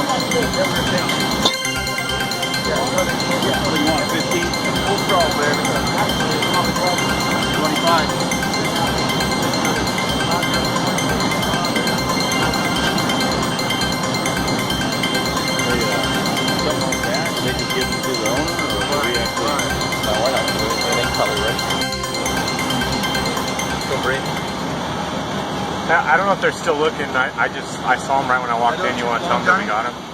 What do you want, 15? Full straw, baby. 25. Something like that, they could give them to the owner, or do we actually? No, we're not gonna do it. They probably right. Still breathing. I don't know if they're still looking. I saw them right when I walked in. You want to tell them that we got them?